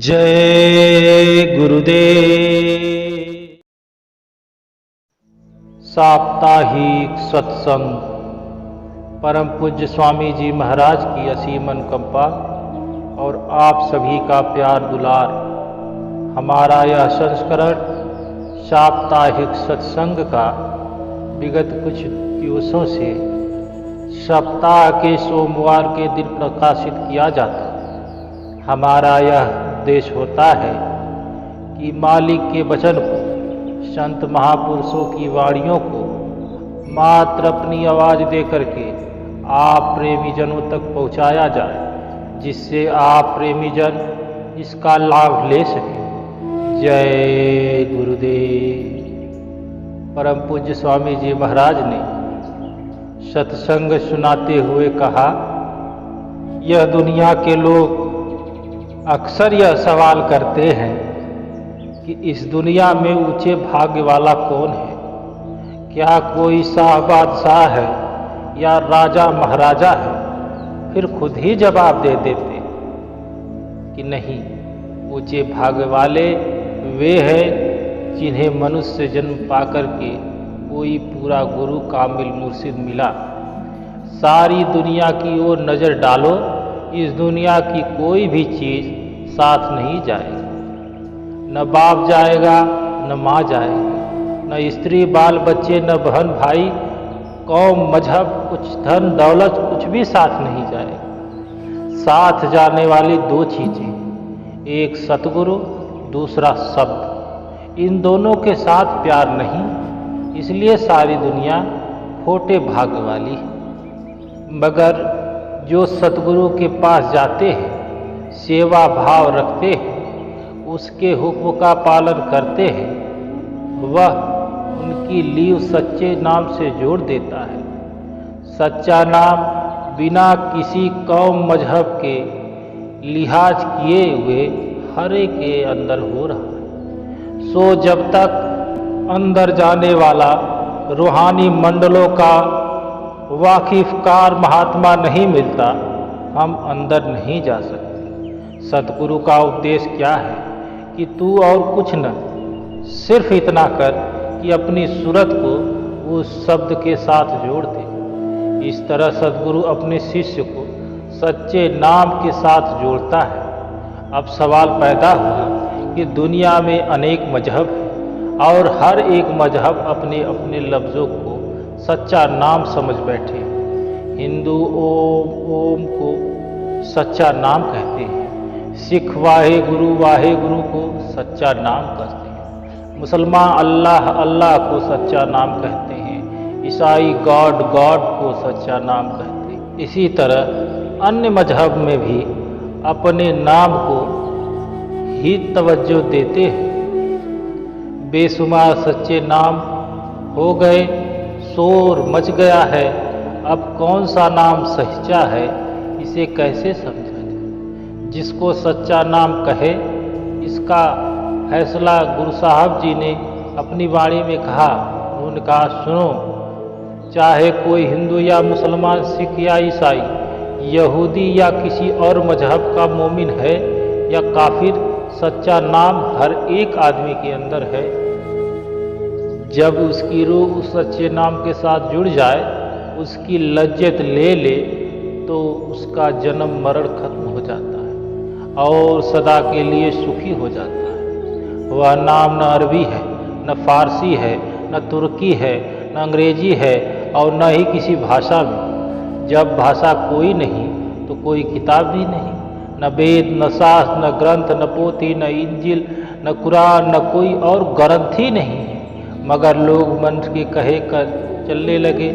जय गुरुदेव। साप्ताहिक सत्संग परम पूज्य स्वामी जी महाराज की असीम अनुकंपा और आप सभी का प्यार दुलार। हमारा यह संस्करण साप्ताहिक सत्संग का विगत कुछ दिवसों से सप्ताह के सोमवार के दिन प्रकाशित किया जाता है। हमारा यह उद्देश्य होता है कि मालिक के वचन को, संत महापुरुषों की वाणियों को मात्र अपनी आवाज दे करके आप प्रेमी जनों तक पहुंचाया जाए, जिससे आप प्रेमी जन इसका लाभ ले सकें। जय गुरुदेव। परम पूज्य स्वामी जी महाराज ने सत्संग सुनाते हुए कहा, यह दुनिया के लोग अक्सर यह सवाल करते हैं कि इस दुनिया में ऊंचे भाग्य वाला कौन है? क्या कोई शाह बादशाह है या राजा महाराजा है? फिर खुद ही जवाब दे देते कि नहीं, ऊंचे भाग्य वाले वे हैं जिन्हें मनुष्य जन्म पाकर के कोई पूरा गुरु कामिल मुर्शिद मिला। सारी दुनिया की ओर नजर डालो, इस दुनिया की कोई भी चीज साथ नहीं जाएगी। न बाप जाएगा, न माँ जाएगी, न स्त्री बाल बच्चे, न बहन भाई, कौम मजहब, कुछ धन दौलत, कुछ भी साथ नहीं जाएगा। साथ जाने वाली दो चीजें, एक सतगुरु, दूसरा शब्द। इन दोनों के साथ प्यार नहीं, इसलिए सारी दुनिया खोटे भाग्य वाली है। मगर जो सतगुरु के पास जाते हैं, सेवा भाव रखते हैं, उसके हुक्म का पालन करते हैं, वह उनकी लीव सच्चे नाम से जोड़ देता है। सच्चा नाम बिना किसी कौम मजहब के लिहाज किए हुए हर एक के अंदर हो रहा है। सो जब तक अंदर जाने वाला रूहानी मंडलों का वाकिफकार महात्मा नहीं मिलता, हम अंदर नहीं जा सकते। सतगुरु का उपदेश क्या है कि तू और कुछ न, सिर्फ इतना कर कि अपनी सूरत को उस शब्द के साथ जोड़ दे। इस तरह सतगुरु अपने शिष्य को सच्चे नाम के साथ जोड़ता है। अब सवाल पैदा हुआ कि दुनिया में अनेक मजहब हैं और हर एक मजहब अपने अपने लफ्ज़ों को सच्चा नाम समझ बैठे। हिंदू ओम को सच्चा नाम कहते हैं, सिख वाहे गुरु को सच्चा नाम कहते हैं, मुसलमान अल्लाह अल्लाह को सच्चा नाम कहते हैं, ईसाई गॉड को सच्चा नाम कहते हैं। इसी तरह अन्य मजहब में भी अपने नाम को ही तवज्जो देते हैं। बेशुमार सच्चे नाम हो गए, शोर मच गया है। अब कौन सा नाम सच्चा है, इसे कैसे समझा जाए? जिसको सच्चा नाम कहे, इसका फैसला गुरु साहब जी ने अपनी वाणी में कहा। उन्होंने कहा, सुनो, चाहे कोई हिंदू या मुसलमान, सिख या ईसाई, यहूदी या किसी और मजहब का मोमिन है या काफिर, सच्चा नाम हर एक आदमी के अंदर है। जब उसकी रूह उस सच्चे नाम के साथ जुड़ जाए, उसकी लज्जत ले ले, तो उसका जन्म मरण खत्म हो जाता है और सदा के लिए सुखी हो जाता है। वह नाम न अरबी है, न फारसी है, न तुर्की है, न अंग्रेजी है और न ही किसी भाषा में। जब भाषा कोई नहीं तो कोई किताब भी नहीं, न वेद, न शास्त्र, न ग्रंथ, न पोथी, न इंजिल, न कुरान, न कोई और ग्रंथ ही नहीं है। मगर लोग मन के कहे कर चलने लगे,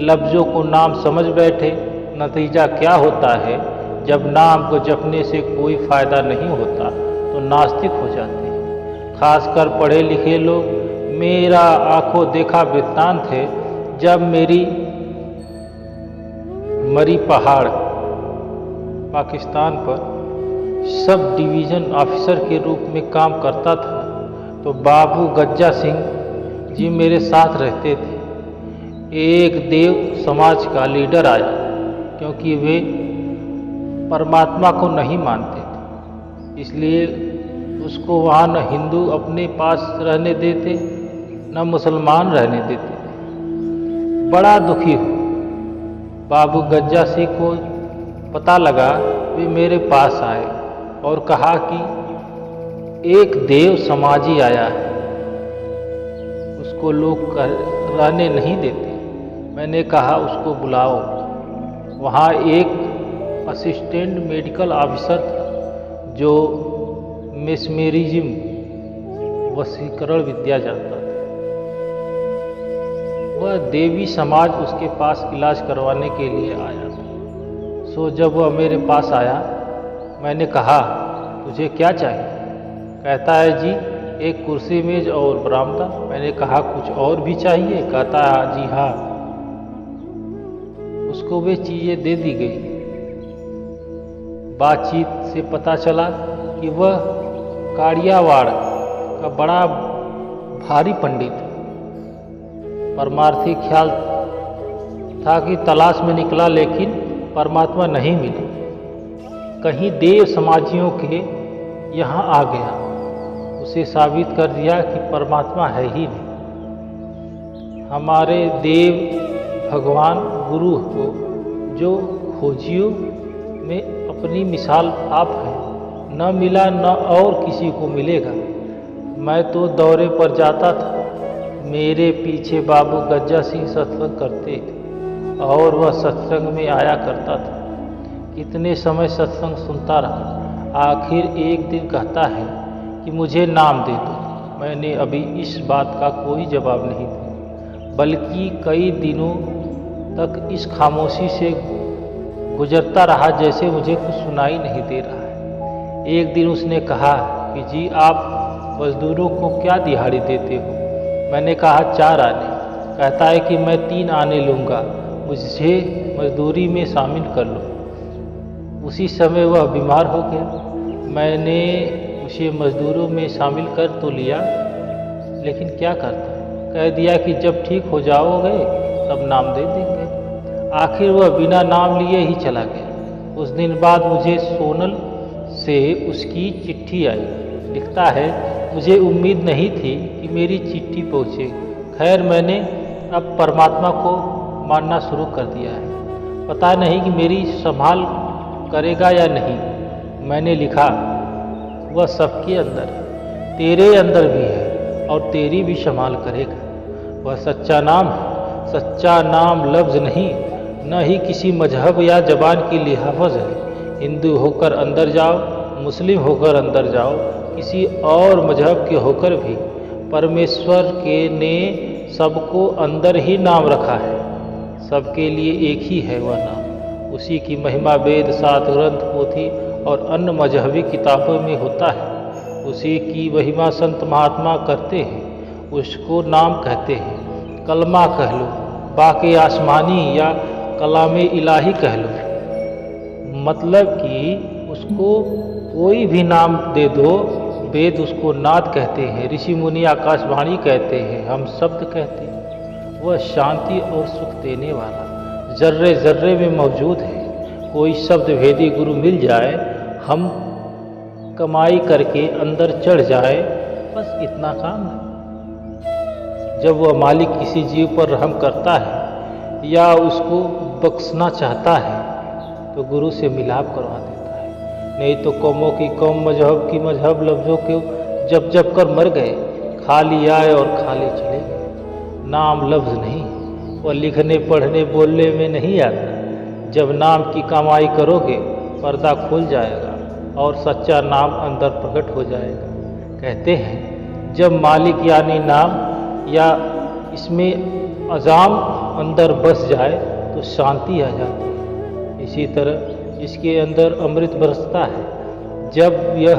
लफ्ज़ों को नाम समझ बैठे। नतीजा क्या होता है? जब नाम को जपने से कोई फायदा नहीं होता तो नास्तिक हो जाते हैं। खासकर पढ़े लिखे लोग। मेरा आंखों देखा वृत्तांत है, जब मेरी मरी पहाड़ पाकिस्तान पर सब डिवीज़न ऑफिसर के रूप में काम करता था, तो बाबू गज्जा सिंह जी मेरे साथ रहते थे। एक देव समाज का लीडर आया, क्योंकि वे परमात्मा को नहीं मानते थे, इसलिए उसको वहाँ न हिंदू अपने पास रहने देते न मुसलमान रहने देते। बड़ा दुखी हूँ। बाबू गज्जा सिंह को पता लगा, वे मेरे पास आए और कहा कि एक देव समाजी आया है, उसको लोग रहने नहीं देते। मैंने कहा उसको बुलाओ। वहाँ एक असिस्टेंट मेडिकल ऑफिसर था जो मेस्मेरिज्म वशीकरण विद्या जानता था। वह देवी समाज उसके पास इलाज करवाने के लिए आया था। सो जब वह मेरे पास आया, मैंने कहा तुझे क्या चाहिए? कहता है जी एक कुर्सी मेज और बरामदा। मैंने कहा कुछ और भी चाहिए? कहता है जी हाँ। उसको वे चीजें दे दी गई। बातचीत से पता चला कि वह काड़ियावाड़ का बड़ा भारी पंडित है। परमार्थी ख्याल था कि तलाश में निकला, लेकिन परमात्मा नहीं मिला। कहीं देव समाजियों के यहाँ आ गया, उसे साबित कर दिया कि परमात्मा है ही नहीं। हमारे देव भगवान गुरु को जो खोजियों में अपनी मिसाल आप है, न मिला न और किसी को मिलेगा। मैं तो दौरे पर जाता था, मेरे पीछे बाबू गज्जा सिंह सत्संग करते थे और वह सत्संग में आया करता था। कितने समय सत्संग सुनता रहा। आखिर एक दिन कहता है कि मुझे नाम दे दो। मैंने अभी इस बात का कोई जवाब नहीं दिया, बल्कि कई दिनों तक इस खामोशी से गुजरता रहा जैसे मुझे कुछ सुनाई नहीं दे रहा है। एक दिन उसने कहा कि जी आप मजदूरों को क्या दिहाड़ी देते हो? मैंने कहा 4 आने। कहता है कि मैं 3 आने लूँगा, मुझे मजदूरी में शामिल कर लो। उसी समय वह बीमार हो गया। मैंने उसे मजदूरों में शामिल कर तो लिया, लेकिन क्या करता, कह दिया कि जब ठीक हो जाओगे तब नाम दे देंगे। आखिर वह बिना नाम लिए ही चला गया। कुछ दिन बाद मुझे सोनल से उसकी चिट्ठी आई। लिखता है मुझे उम्मीद नहीं थी कि मेरी चिट्ठी पहुँचे। खैर मैंने अब परमात्मा को मानना शुरू कर दिया है। पता नहीं कि मेरी संभाल करेगा या नहीं। मैंने लिखा वह सबके अंदर है, तेरे अंदर भी है और तेरी भी संभाल करेगा। वह सच्चा नाम है। सच्चा नाम लफ्ज़ नहीं, न ही किसी मजहब या जबान की लिहाफज है। हिंदू होकर अंदर जाओ, मुस्लिम होकर अंदर जाओ, किसी और मजहब के होकर भी परमेश्वर के ने सबको अंदर ही नाम रखा है। सबके लिए एक ही है वह नाम। उसी की महिमा वेद, सात ग्रंथ, पोथी और अन्य मजहबी किताबों में होता है। उसी की महिमा संत महात्मा करते हैं, उसको नाम कहते हैं। कलमा कह लो, बाक़ी आसमानी या कलाम इलाही कह लो, मतलब कि उसको कोई भी नाम दे दो। वेद उसको नाद कहते हैं, ऋषि मुनि आकाशवाणी कहते हैं, हम शब्द कहते हैं। वह शांति और सुख देने वाला जर्रे जर्रे में मौजूद है। कोई शब्द भेदी गुरु मिल जाए, हम कमाई करके अंदर चढ़ जाए, बस इतना काम है। जब वह मालिक किसी जीव पर रहम करता है या उसको बख्शना चाहता है तो गुरु से मिलाप करवा देता है। नहीं तो कौमों की कौम, मजहब की मजहब लफ्ज़ों को जब जब कर मर गए, खाली आए और खाली चले गए। नाम लफ्ज़ नहीं, वह लिखने पढ़ने बोलने में नहीं आता। जब नाम की कमाई करोगे पर्दा खुल जाएगा और सच्चा नाम अंदर प्रकट हो जाएगा। कहते हैं जब मालिक यानी नाम या इसमें अज़ाम अंदर बस जाए तो शांति आ जाती है। इसी तरह इसके अंदर अमृत बरसता है। जब यह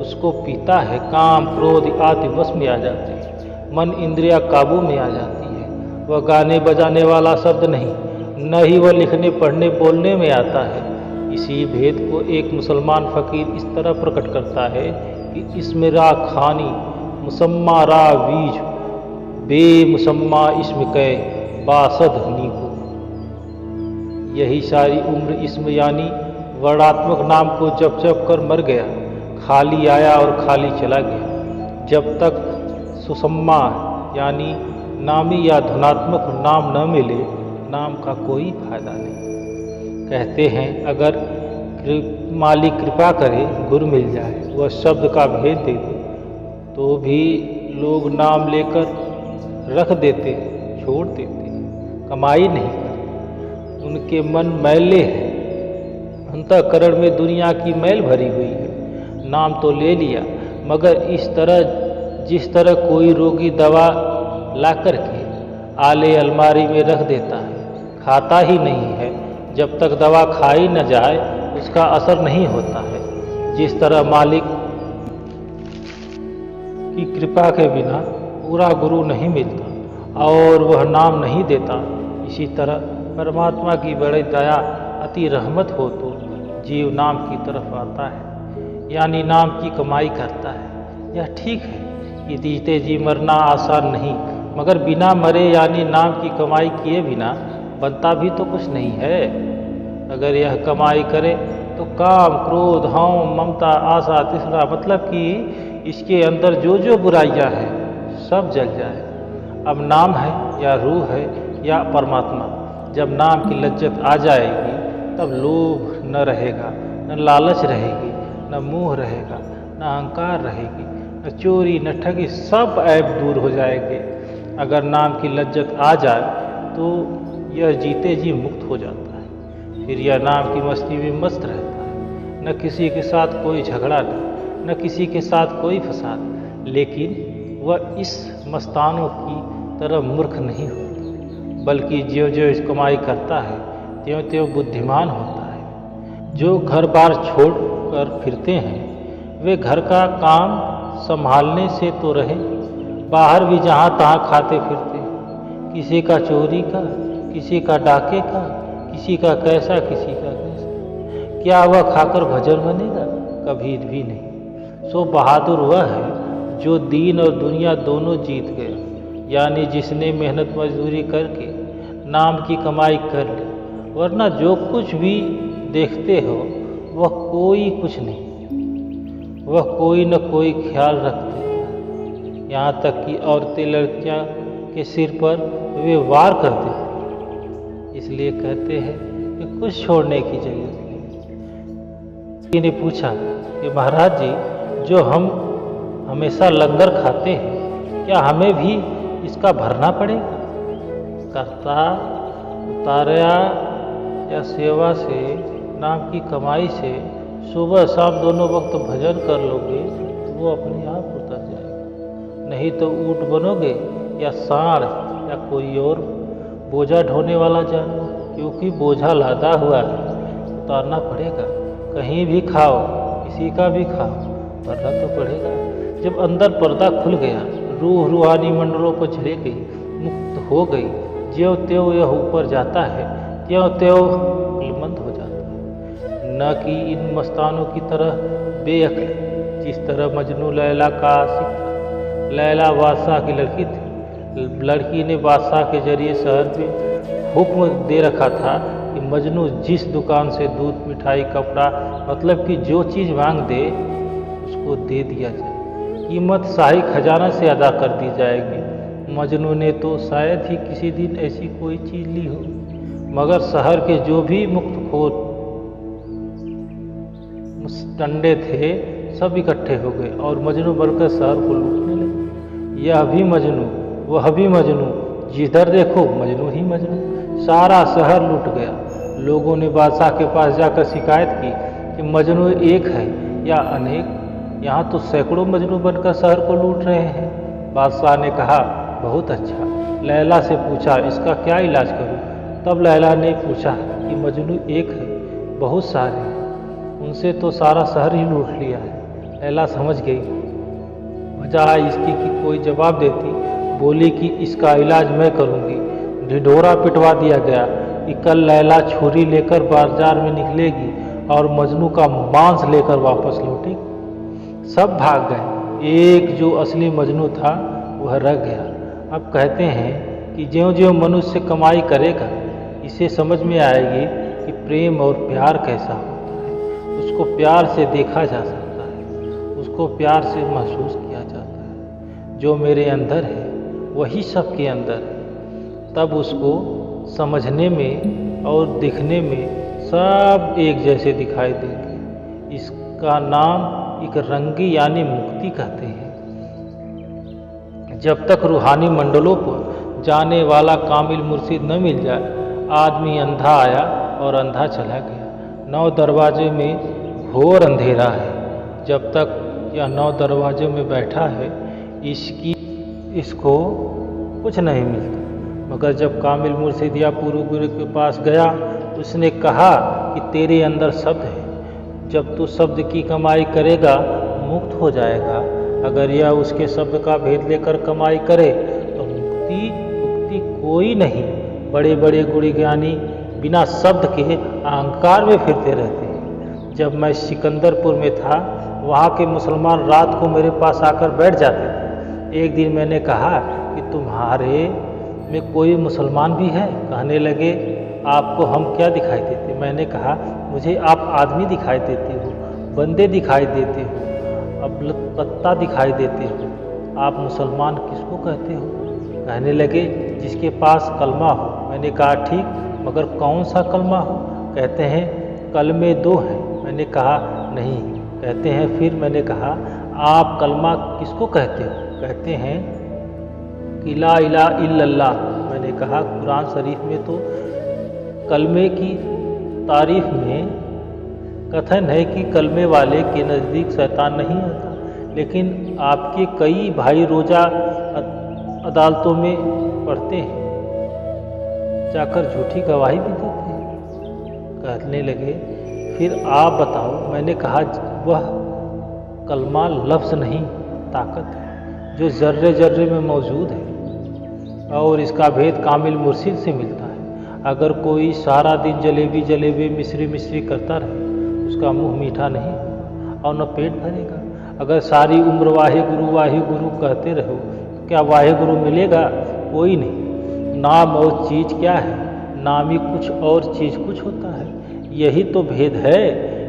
उसको पीता है, काम क्रोध आदि वश में आ जाते हैं, मन इंद्रिया काबू में आ जाती है। वह गाने बजाने वाला शब्द नहीं, न ही वह लिखने पढ़ने बोलने में आता है। इसी भेद को एक मुसलमान फ़कीर इस तरह प्रकट करता है कि इसमें रा खानी मुसम्मा रा बीज बे मुसम्मा इसम कै बासद नीको। यही सारी उम्र इसम यानी वर्णात्मक नाम को जप जप कर मर गया। खाली आया और खाली चला गया। जब तक सुषमा यानी नामी या धनात्मक नाम न मिले, नाम का कोई फायदा नहीं। कहते हैं अगर मालिक कृपा करे गुरु मिल जाए, वह शब्द का भेद दे दे, तो भी लोग नाम लेकर रख देते, छोड़ देते, कमाई नहीं करते। उनके मन मैले हैं, अंतःकरण में दुनिया की मैल भरी हुई है। नाम तो ले लिया, मगर जिस तरह कोई रोगी दवा ला करके आले अलमारी में रख देता है, खाता ही नहीं है। जब तक दवा खाई न जाए उसका असर नहीं होता है। जिस तरह मालिक की कृपा के बिना पूरा गुरु नहीं मिलता और वह नाम नहीं देता, इसी तरह परमात्मा की बड़ी दया अति रहमत हो तो जीव नाम की तरफ आता है, यानी नाम की कमाई करता है। यह ठीक है कि जीते जी मरना आसान नहीं, मगर बिना मरे यानी नाम की कमाई किए बिना बनता भी तो कुछ नहीं है। अगर यह कमाई करे तो काम, क्रोध, हौम, ममता, आशा, तृष्णा, मतलब कि इसके अंदर जो जो बुराइयां हैं सब जल जाए। अब नाम है या रूह है या परमात्मा, जब नाम की लज्जत आ जाएगी तब लोभ न रहेगा, न लालच रहेगी, न मोह रहेगा, न अहंकार रहेगी, न चोरी, न ठगी, सब ऐब दूर हो जाएंगे। अगर नाम की लज्जत आ जाए तो यह जीते जी मुक्त हो जाता है। फिर यह नाम की मस्ती में मस्त रहता है। न किसी के साथ कोई झगड़ा नहीं, न किसी के साथ कोई फसाद। लेकिन वह इस मस्तानों की तरह मूर्ख नहीं होता, बल्कि ज्यों ज्यों इस कमाई करता है त्यों त्यों बुद्धिमान होता है। जो घर बार छोड़ कर फिरते हैं वे घर का काम संभालने से तो रहे, बाहर भी जहाँ तहाँ खाते फिरते, किसी का चोरी का, किसी का डाके का, किसी का कैसा, किसी का कैसा। क्या वह खाकर भजन बनेगा? कभी भी नहीं। सो बहादुर वह है जो दीन और दुनिया दोनों जीत गया, यानी जिसने मेहनत मजदूरी करके नाम की कमाई कर ली। वरना जो कुछ भी देखते हो वह कोई कुछ नहीं, वह कोई न कोई ख्याल रखते हैं। यहाँ तक कि औरतें लड़कियाँ के सिर पर वे वार कर देती। इसलिए कहते हैं कि कुछ छोड़ने की जरूरत नहीं। किसी ने पूछा कि महाराज जी, जो हम हमेशा लंगर खाते हैं, क्या हमें भी इसका भरना पड़ेगा? कर्ता उतारा या सेवा से, नाम की कमाई से सुबह शाम दोनों वक्त भजन कर लोगे तो वो अपने आप उतर जाएगा। नहीं तो ऊँट बनोगे या सांड या कोई और बोझा ढोने वाला जानवर, क्योंकि बोझा लादा हुआ है, उतारना पड़ेगा। कहीं भी खाओ, किसी का भी खाओ, भरना तो पड़ेगा। जब अंदर पर्दा खुल गया, रूह रूहानी मंडलों पर चढ़े गई, मुक्त हो गई, ज्यों त्यों यह ऊपर जाता है, त्यों त्यों अक्लमंद हो जाता है। न कि इन मस्तानों की तरह बेअक्ल, जिस तरह मजनू लैला का आशिक था। लैला बादशाह की लड़की थी। लड़की ने बादशाह के जरिए शहर में हुक्म दे रखा था कि मजनू जिस दुकान से दूध, मिठाई, कपड़ा, मतलब कि जो चीज़ मांग दे उसको दे दिया जाए। कीमत शाही खजाना से अदा कर दी जाएगी। मजनू ने तो शायद ही किसी दिन ऐसी कोई चीज़ ली हो, मगर शहर के जो भी मुफ्तखोर डंडे थे सब इकट्ठे हो गए और मजनू बनकर शहर को लूटने लगे। यह भी मजनू, वह भी मजनू, जिधर देखो मजनू ही मजनू। सारा शहर लूट गया। लोगों ने बादशाह के पास जाकर शिकायत की कि मजनू एक है या अनेक, यहाँ तो सैकड़ों मजनू बनकर शहर को लूट रहे हैं। बादशाह ने कहा, बहुत अच्छा। लैला से पूछा, इसका क्या इलाज करूं? तब लैला ने पूछा कि मजनू एक है, बहुत सारे हैं, उनसे तो सारा शहर ही लूट लिया है। लैला समझ गई। बजाय इसकी कि कोई जवाब देती, बोली कि इसका इलाज मैं करूंगी। ढिढोरा पिटवा दिया गया कि कल लैला छुरी लेकर बाजार में निकलेगी और मजनू का मांस लेकर वापस लौटेगी। सब भाग गए। एक जो असली मजनू था वह रह गया। अब कहते हैं कि ज्यों ज्यों मनुष्य कमाई करेगा, इसे समझ में आएगी कि प्रेम और प्यार कैसा होता है। उसको प्यार से देखा जा सकता है उसको प्यार से महसूस किया जाता है। जो मेरे अंदर है वही सबके अंदर है, तब उसको समझने में और दिखने में सब एक जैसे दिखाई देंगे। इसका नाम एक रंगी यानी मुक्ति कहते हैं। जब तक रूहानी मंडलों पर जाने वाला कामिल मुर्शिद न मिल जाए, आदमी अंधा आया और अंधा चला गया। 9 दरवाजे में घोर अंधेरा है। जब तक यह 9 दरवाजों में बैठा है, इसको कुछ नहीं मिलता। मगर जब कामिल मुर्शिद या पूर्व गुरु के पास गया, उसने कहा कि तेरे अंदर शब्द है, जब तू शब्द की कमाई करेगा मुक्त हो जाएगा। अगर यह उसके शब्द का भेद लेकर कमाई करे तो मुक्ति कोई नहीं। बड़े बड़े गुणी ज्ञानी बिना शब्द के अहंकार में फिरते रहते हैं। जब मैं सिकंदरपुर में था, वहाँ के मुसलमान रात को मेरे पास आकर बैठ जाते थे। एक दिन मैंने कहा कि तुम्हारे में कोई मुसलमान भी है? कहने लगे, आपको हम क्या दिखाई देते? मैंने कहा, मुझे आप आदमी दिखाई देते हो, बंदे दिखाई देते हो, अब पत्ता दिखाई देते हो। आप मुसलमान किसको कहते हो? कहने लगे, जिसके पास कलमा हो। मैंने कहा, ठीक, मगर कौन सा कलमा हो? कहते हैं कलमे 2 हैं। मैंने कहा, नहीं। कहते हैं फिर? मैंने कहा, आप कलमा किसको कहते हो? कहते हैं कि ला इलाहा इल्लल्लाह। मैंने कहा, कुरान शरीफ में तो कलमे की तारीफ में कथन है कि कलमे वाले के नज़दीक शैतान नहीं आता, लेकिन आपके कई भाई रोज़ा अदालतों में पढ़ते हैं, जाकर झूठी गवाही भी देते हैं। कहने लगे, फिर आप बताओ। मैंने कहा, वह कलमा लफ्ज़ नहीं, ताकत है जो जर्रे जर्रे में मौजूद है, और इसका भेद कामिल मुर्शिद से मिलता है। अगर कोई सारा दिन जलेबी जलेबी मिश्री मिश्री करता रहे, उसका मुंह मीठा नहीं होगा और न पेट भरेगा। अगर सारी उम्र वाहे गुरु कहते रहो, तो क्या वाहे गुरु मिलेगा? कोई नहीं। नाम और चीज़ क्या है? नाम ही कुछ और चीज़ कुछ होता है। यही तो भेद है।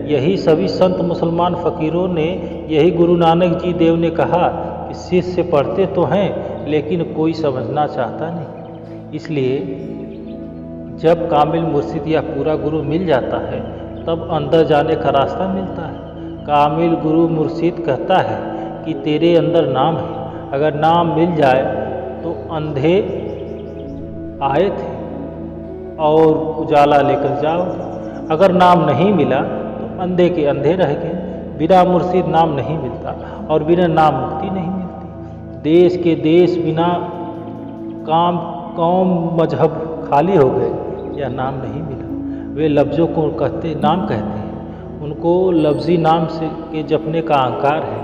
यही सभी संत मुसलमान फ़कीरों ने, यही गुरु नानक जी देव ने कहा कि शिष्य पढ़ते तो हैं, लेकिन कोई समझना चाहता नहीं। इसलिए जब कामिल मुर्शिद या पूरा गुरु मिल जाता है, तब अंदर जाने का रास्ता मिलता है। कामिल गुरु मुर्शिद कहता है कि तेरे अंदर नाम है। अगर नाम मिल जाए तो अंधे आए थे और उजाला लेकर जाओ। अगर नाम नहीं मिला तो अंधे के अंधे रह गए। बिना मुर्शिद नाम नहीं मिलता और बिना नाम मुक्ति नहीं मिलती। देश के देश बिना काम कौम मजहब खाली हो गए, या नाम नहीं मिला। वे लफ्ज़ों को नाम कहते हैं। उनको लफ्ज़ी नाम से के जपने का अहंकार है,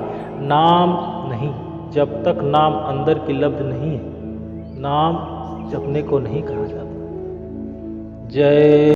नाम नहीं। जब तक नाम अंदर की लफ्ज़ नहीं है, नाम जपने को नहीं कहा जाता। जय